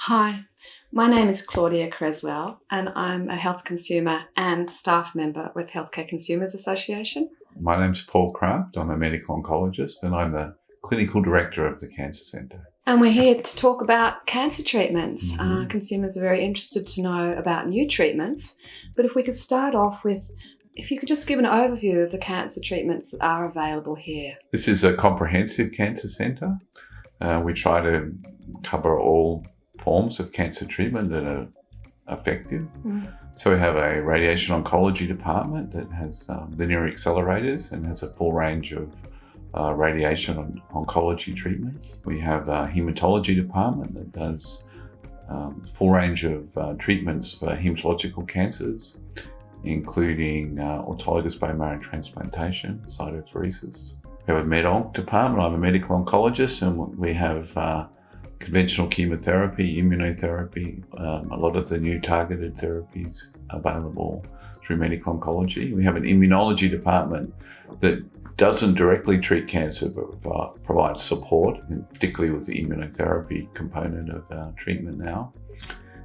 Hi, my name is Claudia Cresswell and I'm a health consumer and staff member with Healthcare Consumers Association. My name's Paul Craft. I'm a medical oncologist and I'm the clinical director of the Cancer Centre. And we're here to talk about cancer treatments. Consumers are very interested to know about new treatments, but if we could start off with, if you could just give an overview of the cancer treatments that are available here. This is a comprehensive cancer centre. We try to cover all forms of cancer treatment that are effective. So we have a radiation oncology department that has linear accelerators and has a full range of radiation oncology treatments. We have a hematology department that does full range of treatments for hematological cancers, including autologous bone marrow transplantation, cytopheresis. We have a med-onc department. I'm a medical oncologist, and we have conventional chemotherapy, immunotherapy, a lot of the new targeted therapies available through medical oncology. We have an immunology department that doesn't directly treat cancer, but provides support, particularly with the immunotherapy component of our treatment now.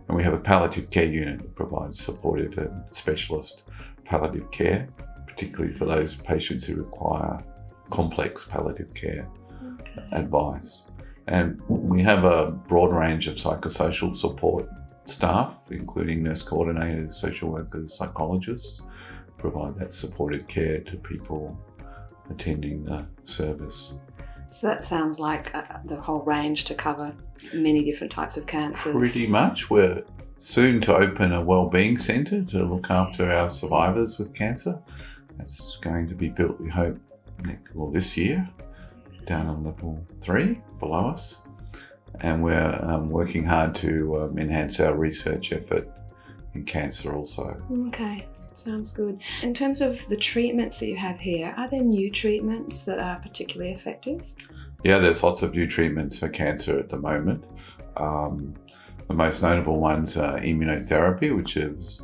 And we have a palliative care unit that provides supportive and specialist palliative care, particularly for those patients who require complex palliative care advice. And we have a broad range of psychosocial support staff, including nurse coordinators, social workers, psychologists, provide that supportive care to people attending the service. So that sounds like the whole range to cover many different types of cancers. Pretty much. We're soon to open a wellbeing centre to look after our survivors with cancer. That's going to be built, we hope, this year, down on level 3 below us. And we're working hard to enhance our research effort in cancer also. Okay. Sounds good. In terms of the treatments that you have here, are there new treatments that are particularly effective? Yeah, there's lots of new treatments for cancer at the moment. The most notable ones are immunotherapy, which is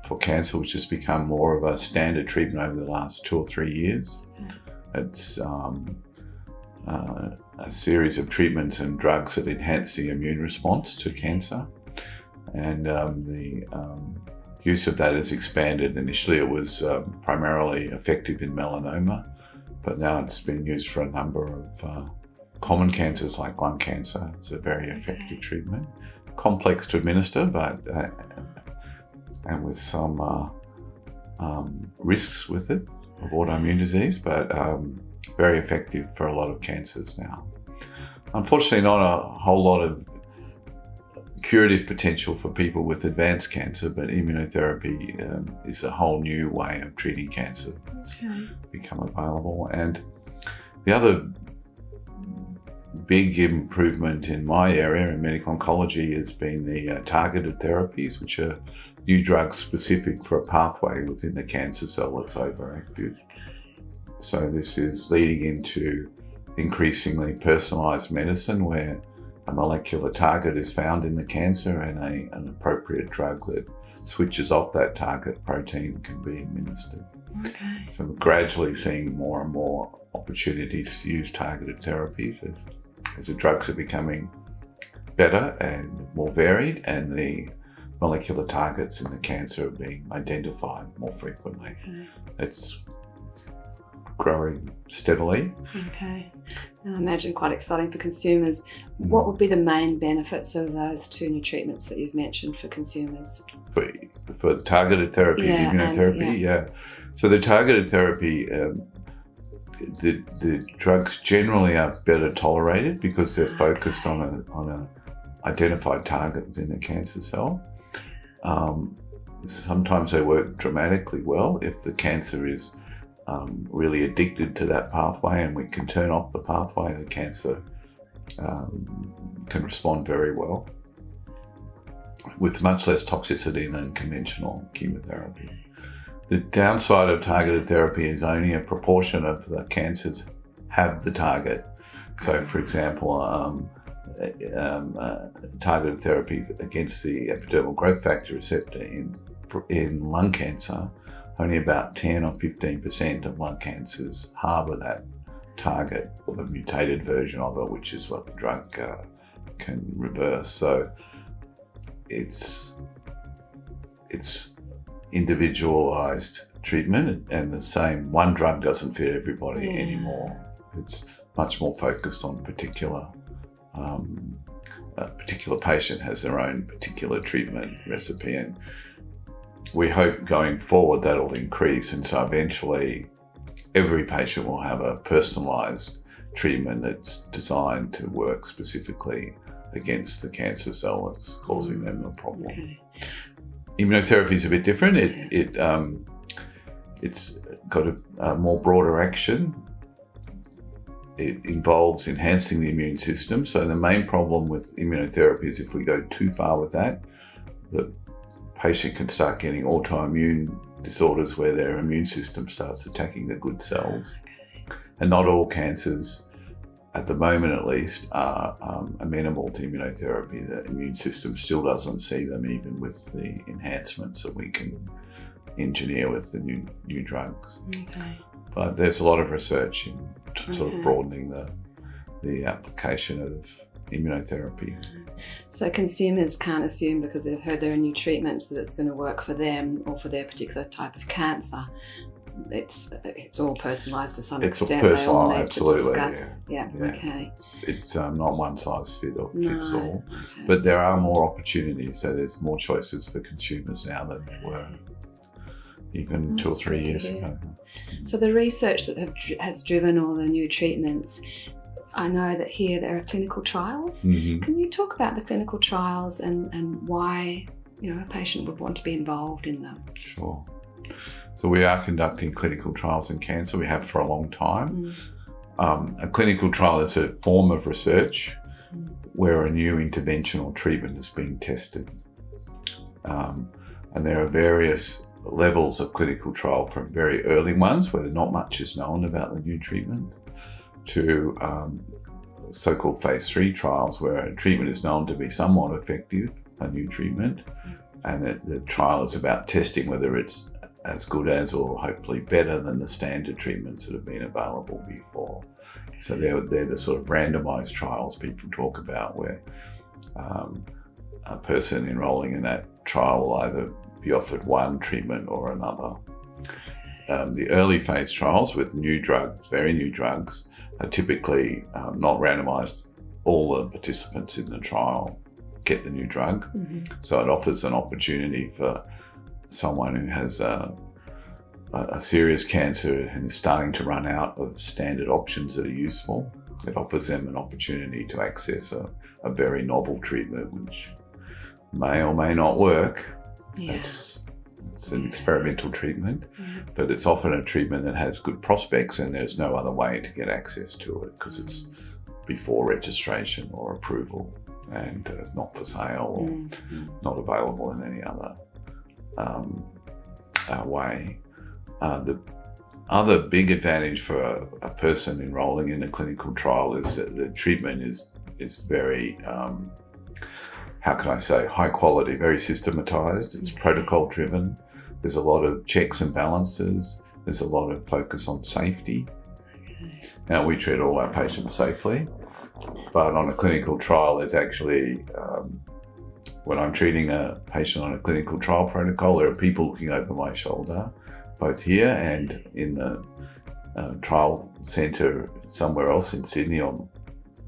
for cancer, which has become more of a standard treatment over the last 2 or 3 years. It's a series of treatments and drugs that enhance the immune response to cancer. And the use of that has expanded. Initially it was primarily effective in melanoma, but now it's been used for a number of common cancers like lung cancer. It's a very effective treatment. Complex to administer, but and with some risks with it of autoimmune disease, but very effective for a lot of cancers now. Unfortunately, not a whole lot of curative potential for people with advanced cancer, but immunotherapy is a whole new way of treating cancer that's become available. And the other big improvement in my area in medical oncology has been the targeted therapies, which are new drugs specific for a pathway within the cancer cell that's overactive. So this is leading into increasingly personalised medicine, where a molecular target is found in the cancer and an appropriate drug that switches off that target protein can be administered. Okay. So we're gradually seeing more and more opportunities to use targeted therapies as the drugs are becoming better and more varied, and the molecular targets in the cancer are being identified more frequently. It's growing steadily. Okay. And I imagine quite exciting for consumers. What would be the main benefits of those 2 new treatments that you've mentioned for consumers? For targeted therapy, immunotherapy, So the targeted therapy, the drugs generally are better tolerated because they're focused on a identified target within the cancer cell. Sometimes they work dramatically well if the cancer is really addicted to that pathway, and we can turn off the pathway. The cancer can respond very well with much less toxicity than conventional chemotherapy. The downside of targeted therapy is only a proportion of the cancers have the target. So, for example, targeted therapy against the epidermal growth factor receptor in lung cancer, only about 10 or 15% of lung cancers harbour that target, or the mutated version of it, which is what the drug can reverse. So it's individualized treatment, and the same one drug doesn't fit everybody anymore. It's much more focused on a particular patient has their own particular treatment recipe, and we hope going forward that'll increase, and so eventually every patient will have a personalised treatment that's designed to work specifically against the cancer cell that's causing them a problem. Okay. Immunotherapy is a bit different. It's got a more broader action. It involves enhancing the immune system. So the main problem with immunotherapy is if we go too far with that, the patient can start getting autoimmune disorders where their immune system starts attacking the good cells. And not all cancers, at the moment at least, are amenable to immunotherapy. The immune system still doesn't see them, even with the enhancements that we can engineer with the new drugs. Okay. But there's a lot of research in sort of broadening the application of immunotherapy. So consumers can't assume because they've heard there are new treatments that it's going to work for them or for their particular type of cancer. It's all personalised to some extent. It's all personalised, they all need absolutely. To discuss. Yeah. Okay. It's not one size fits all. Okay. But there are more opportunities, so there's more choices for consumers now than there were even 2 or 3 years ago. So the research that has driven all the new treatments, I know that here there are clinical trials. Mm-hmm. Can you talk about the clinical trials and why a patient would want to be involved in them? Sure. So we are conducting clinical trials in cancer. We have for a long time. A clinical trial is a form of research where a new interventional treatment is being tested. And there are various levels of clinical trial, from very early ones where not much is known about the new treatment to so-called phase 3 trials where a treatment is known to be somewhat effective, a new treatment, and the trial is about testing whether it's as good as or hopefully better than the standard treatments that have been available before. So they're the sort of randomized trials people talk about, where a person enrolling in that trial will either be offered one treatment or another. The early phase trials with new drugs, very new drugs, are typically not randomized. All the participants in the trial get the new drug. So it offers an opportunity for someone who has a serious cancer and is starting to run out of standard options that are useful. It offers them an opportunity to access a very novel treatment which may or may not work. It's an experimental treatment, but it's often a treatment that has good prospects, and there's no other way to get access to it because it's before registration or approval and not for sale or not available in any other way. The other big advantage for a person enrolling in a clinical trial is that the treatment is very high quality, very systematized. It's protocol driven. There's a lot of checks and balances. There's a lot of focus on safety. Now, we treat all our patients safely, but on a clinical trial, there's actually, when I'm treating a patient on a clinical trial protocol, there are people looking over my shoulder, both here and in the trial centre somewhere else in Sydney or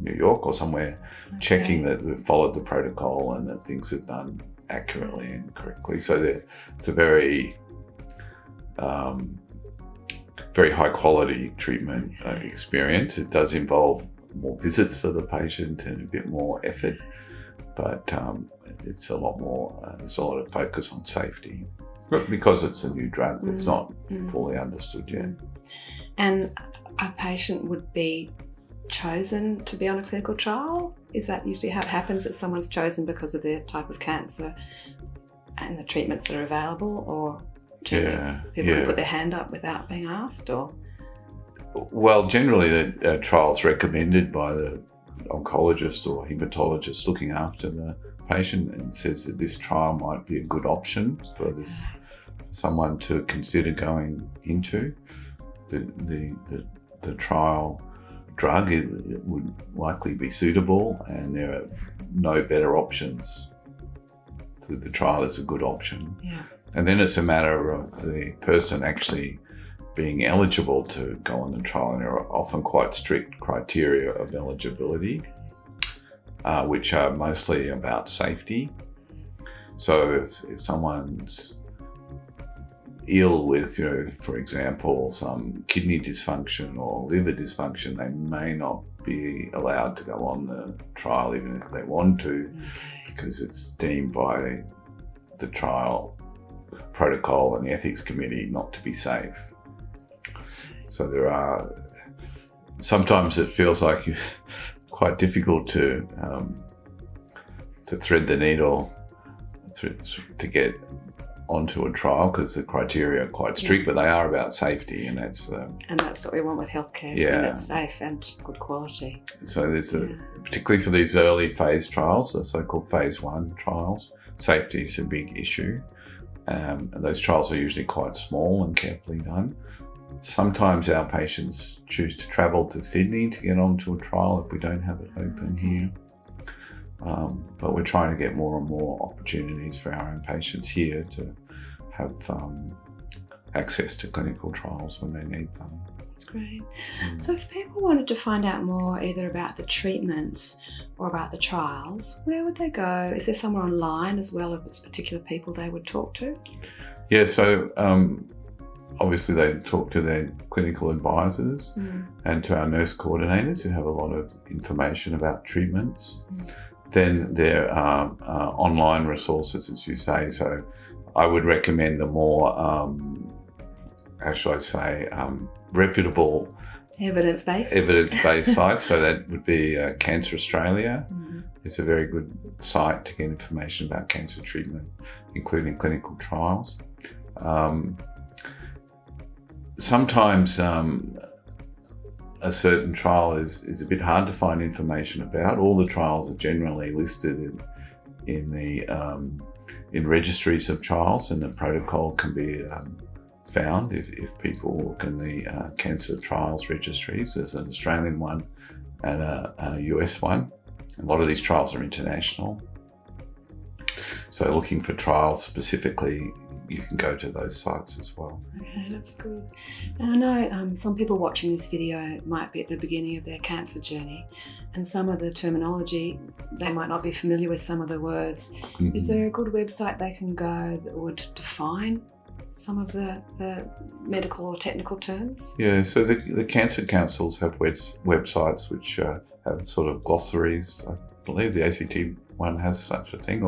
New York or somewhere, checking that we've followed the protocol and that things are done accurately and correctly. So it's a very, very high quality treatment experience. It does involve more visits for the patient and a bit more effort, but it's a lot more, there's a lot of focus on safety. But because it's a new drug that's not fully understood yet. And a patient would be chosen to be on a clinical trial? Is that usually how it happens, that someone's chosen because of their type of cancer and the treatments that are available, or people can put their hand up without being asked? Or well, generally the trial's recommended by the oncologist or hematologist looking after the patient and says that this trial might be a good option for someone to consider going into. The trial drug, it would likely be suitable, and there are no better options the trial is a good option. Yeah. And then it's a matter of the person actually being eligible to go on the trial, and there are often quite strict criteria of eligibility, which are mostly about safety. So if someone's ill with, for example, some kidney dysfunction or liver dysfunction, they may not be allowed to go on the trial even if they want to, because it's deemed by the trial protocol and the ethics committee not to be safe. So sometimes it feels like it's quite difficult to thread the needle to get onto a trial, because the criteria are quite strict, but they are about safety, and that's what we want with healthcare. So that it's safe and good quality. So there's particularly for these early phase trials, the so-called phase 1 trials, safety is a big issue. And those trials are usually quite small and carefully done. Sometimes our patients choose to travel to Sydney to get onto a trial if we don't have it open here. But we're trying to get more and more opportunities for our own patients here to have access to clinical trials when they need them. That's great. So if people wanted to find out more either about the treatments or about the trials, where would they go? Is there somewhere online as well if it's particular people they would talk to? Yeah, so obviously they talk to their clinical advisors and to our nurse coordinators who have a lot of information about treatments. Then there are online resources, as you say. So I would recommend the more, reputable evidence-based sites. So that would be Cancer Australia. It's a very good site to get information about cancer treatment, including clinical trials. Sometimes a certain trial is a bit hard to find information about. All the trials are generally listed in registries of trials, and the protocol can be found if people look in the cancer trials registries. There's an Australian one and a US one. A lot of these trials are international. So looking for trials specifically, you can go to those sites as well. Okay, that's good. And I know some people watching this video might be at the beginning of their cancer journey, and some of the terminology, they might not be familiar with some of the words. Is there a good website they can go that would define some of the medical or technical terms? Yeah, so the cancer councils have websites which have sort of glossaries. I believe the ACT one has such a thing.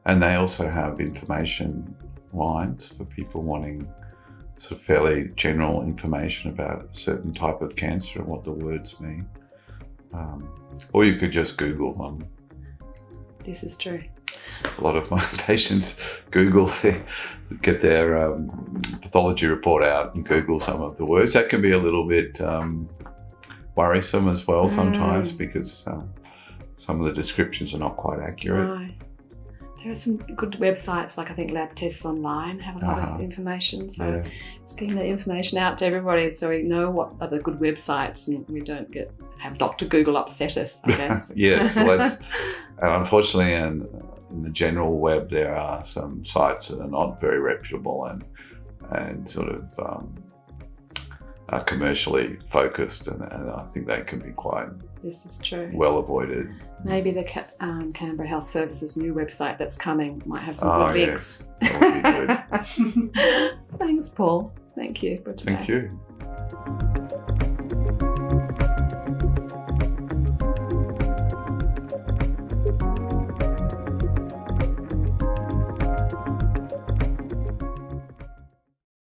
And they also have information lines for people wanting sort of fairly general information about a certain type of cancer and what the words mean. Or you could just Google them. This is true. A lot of my patients Google, get their pathology report out and Google some of the words. That can be a little bit worrisome as well sometimes, because some of the descriptions are not quite accurate. Right. There are some good websites, like I think Lab Tests Online have a lot of information. So it's getting the information out to everybody so we know what are the good websites and we don't have Dr. Google upset us, I guess. Yes, well, that's, unfortunately, in the general web, there are some sites that are not very reputable and sort of are commercially focused, and I think they can be quite This is true. well avoided. Maybe the Canberra Health Services new website that's coming might have some good links. That would be good. Thanks, Paul. Thank you for today. Thank you.